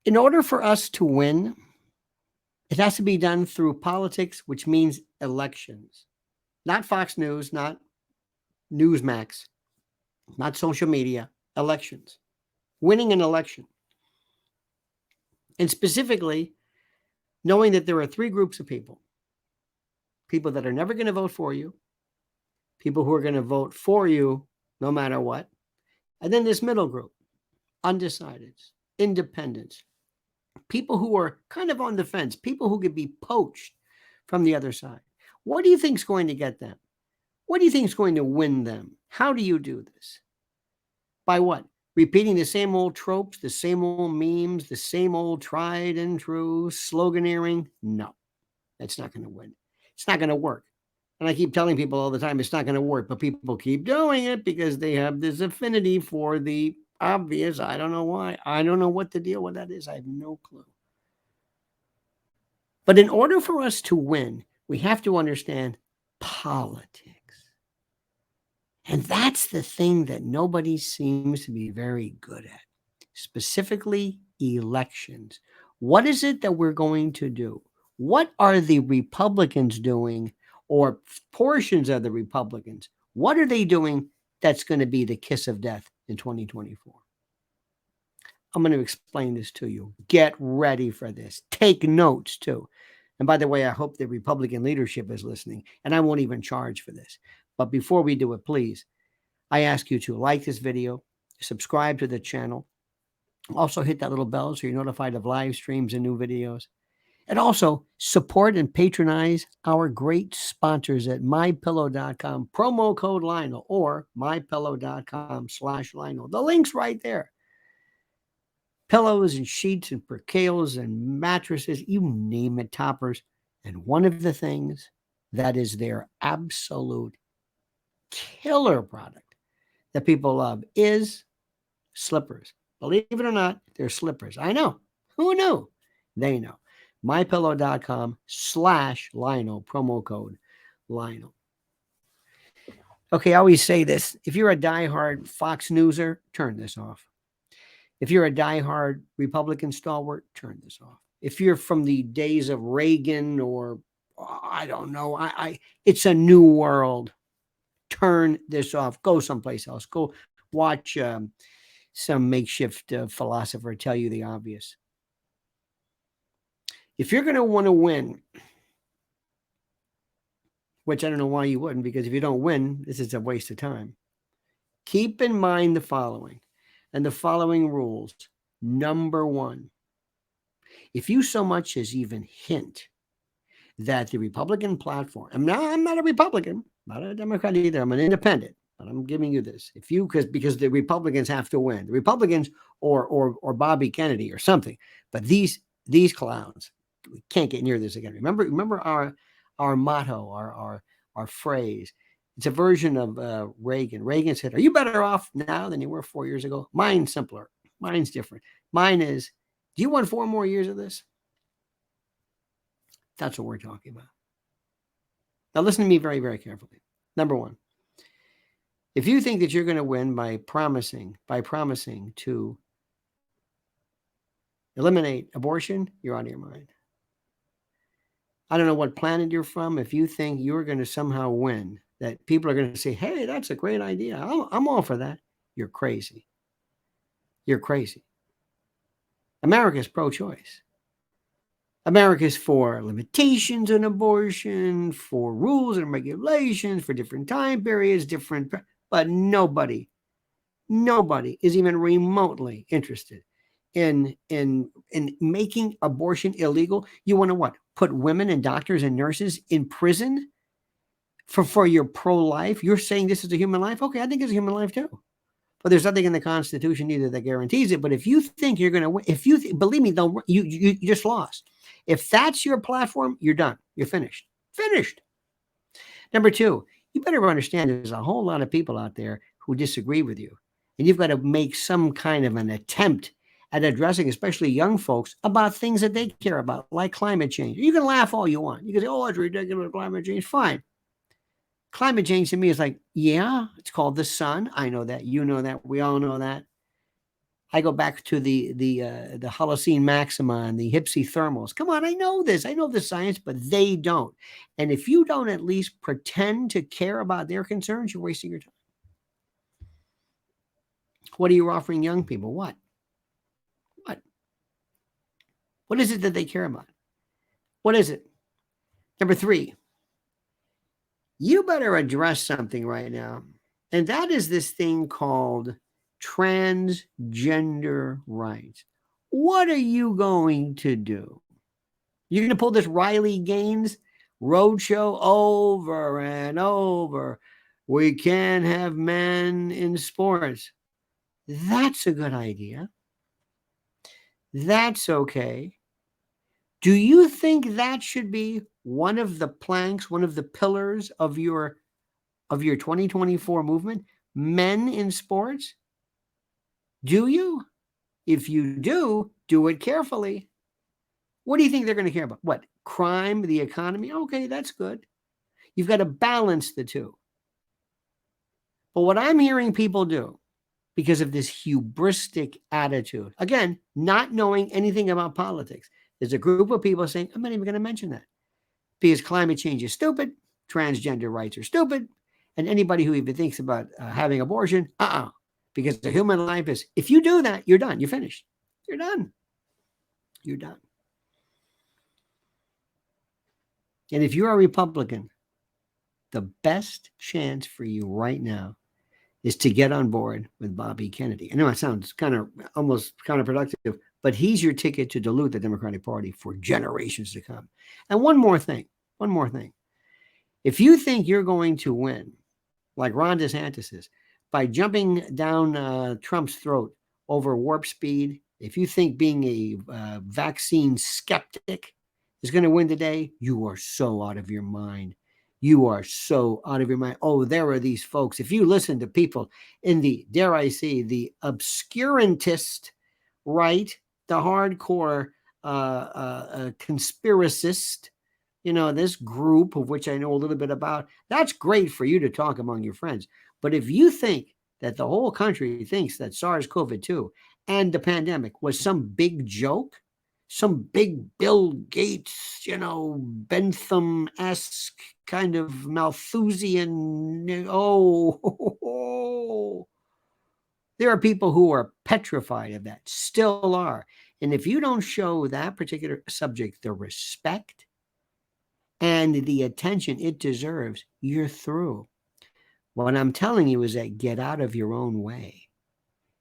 In order for us to win, it has to be done through politics, which means elections. Not Fox News, not Newsmax, not social media, elections. Winning an election. And specifically, knowing that there are three groups of people: people that are never going to vote for you, people who are going to vote for you no matter what, and then this middle group, undecideds, independents, people who are kind of on the fence, people who could be poached from the other side. What do you think is going to get them? What do you think is going to win them? How do you do this? By what? Repeating the same old tropes, the same old memes, the same old tried and true sloganeering? No, that's not going to win. It's not going to work. And I keep telling people all the time, it's not going to work, but people keep doing it because they have this affinity for the obvious. I don't know why. I don't know what the deal with that is. I have no clue. But in order for us to win, we have to understand politics. And that's the thing that nobody seems to be very good at, specifically elections. What is it that we're going to do? What are the Republicans doing, or portions of the Republicans? What are they doing that's going to be the kiss of death in 2024? I'm going to explain this to you. Get ready for this. Take notes too. And by the way, I hope the Republican leadership is listening, and I won't even charge for this. But before we do it, please, I ask you to like this video, subscribe to the channel, also hit that little bell so you're notified of live streams and new videos, and also support and patronize our great sponsors at mypillow.com, promo code Lionel, or mypillow.com/Lionel. The link's right there. Pillows and sheets and percales and mattresses, you name it, toppers. And one of the things that is their absolute killer product that people love is slippers. Believe it or not, they're slippers. I know. Who knew? They know. mypillow.com/Lionel, promo code Lionel. Okay, I always say this. If you're a diehard Fox Newser, turn this off. If you're a diehard Republican stalwart, turn this off. If you're from the days of Reagan, or I don't know, it's a new world. Turn this off. Go someplace else. Go watch some makeshift philosopher tell you the obvious. If you're going to want to win, which I don't know why you wouldn't, because if you don't win, this is a waste of time. Keep in mind the following, and the following rules. Number one, if you so much as even hint that the Republican platform, I'm not a Republican, not a Democrat either, I'm an independent, but I'm giving you this. If you, because the Republicans have to win, the Republicans or Bobby Kennedy or something, but these clowns, we can't get near this again. Remember our motto, our phrase. It's a version of Reagan. Reagan said, "Are you better off now than you were 4 years ago?" Mine's simpler. Mine's different. Mine is, do you want 4 more years of this? That's what we're talking about. Now listen to me very, very carefully. Number one, if you think that you're going to win by promising to eliminate abortion, you're out of your mind. I don't know what planet you're from. If you think you're going to somehow win, that people are going to say, "Hey, that's a great idea. I'm all for that," you're crazy. You're crazy. America's pro-choice. America's for limitations on abortion, for rules and regulations, for different time periods, but nobody is even remotely interested in making abortion illegal. You want to what? Put women and doctors and nurses in prison for your pro-life? You're saying this is a human life? Okay, I think it's a human life too. But there's nothing in the Constitution either that guarantees it. But if you think you're going to win, believe me, you just lost. If that's your platform, you're done. You're finished. Finished. Number two, you better understand there's a whole lot of people out there who disagree with you. And you've got to make some kind of an attempt at addressing, especially young folks, about things that they care about, like climate change. You can laugh all you want. You can say, "Oh, it's ridiculous, climate change." Fine. Climate change to me is like, yeah, it's called the sun. I know that. You know that. We all know that. I go back to the Holocene maxima and the Hipsy thermals. Come on, I know this. I know the science, but they don't. And if you don't at least pretend to care about their concerns, you're wasting your time. What are you offering young people? What? What is it that they care about? What is it? Number 3, you better address something right now. And that is this thing called transgender rights. What are you going to do? You're going to pull this Riley Gaines roadshow over and over. We can't have men in sports. That's a good idea. That's okay. Do you think that should be one of the planks, one of the pillars of your 2024 movement? Men in sports? Do you? If you do it carefully. What do you think they're going to care about? What? Crime, the economy? Okay, that's good. You've got to balance the two. But what I'm hearing people do, because of this hubristic attitude, again, not knowing anything about politics, there's a group of people saying, I'm not even going to mention that because climate change is stupid, transgender rights are stupid, and anybody who even thinks about having abortion, because the human life is, if you do that, you're done. You're finished. You're done. You're done. And if you're a Republican, the best chance for you right now is to get on board with Bobby Kennedy. I know it sounds kind of almost counterproductive, but he's your ticket to dilute the Democratic Party for generations to come. And one more thing. If you think you're going to win, like Ron DeSantis is, by jumping down Trump's throat over warp speed, if you think being a vaccine skeptic is going to win the day, you are so out of your mind. You are so out of your mind. Oh, there are these folks. If you listen to people in the, dare I say, the obscurantist right, the hardcore conspiracist, this group of which I know a little bit about, that's great for you to talk among your friends. But if you think that the whole country thinks that SARS-CoV-2 and the pandemic was some big joke, some big Bill Gates, Bentham-esque kind of Malthusian, there are people who are petrified of that, still are. And if you don't show that particular subject the respect and the attention it deserves, you're through. What I'm telling you is that get out of your own way.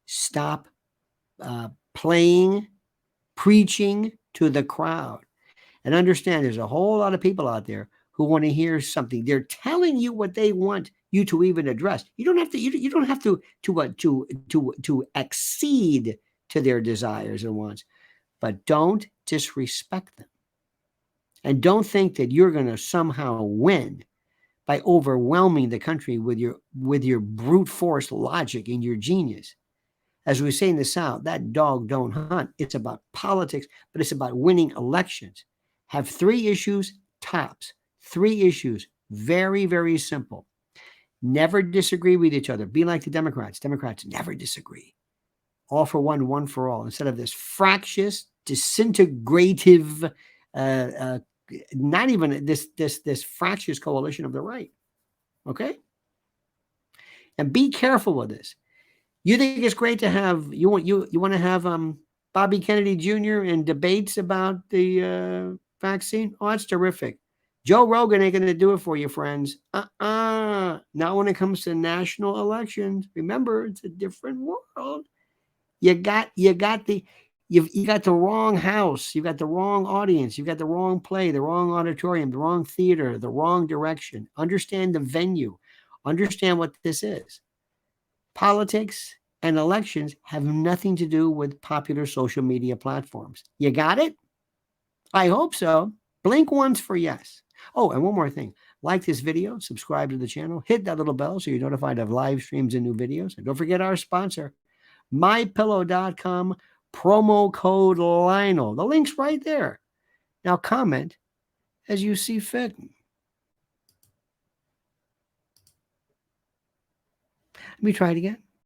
Stop preaching to the crowd. And understand there's a whole lot of people out there who want to hear something. They're telling you what they want you to even address. You don't have to. You don't have to accede to their desires and wants, but don't disrespect them. And don't think that you're going to somehow win by overwhelming the country with your brute force logic and your genius. As we say in the South, that dog don't hunt. It's about politics, but it's about winning elections. Have 3 issues, tops. 3 issues, very, very simple. Never disagree with each other. Be like the Democrats. Democrats never disagree. All for one, one for all. Instead of this fractious, disintegrative, not even this fractious coalition of the right. Okay? And be careful with this. You think it's great to have you want to have Bobby Kennedy Jr. in debates about the vaccine? Oh, that's terrific. Joe Rogan ain't going to do it for you, friends. Not when it comes to national elections. Remember, it's a different world. You got the wrong house. You got the wrong audience. You got the wrong play, the wrong auditorium, the wrong theater, the wrong direction. Understand the venue. Understand what this is. Politics and elections have nothing to do with popular social media platforms. You got it? I hope so. Blink once for yes. Oh, and one more thing. Like this video, subscribe to the channel, hit that little bell so you're notified of live streams and new videos. And don't forget our sponsor, mypillow.com, promo code Lionel. The link's right there. Now comment as you see fit. Let me try it again.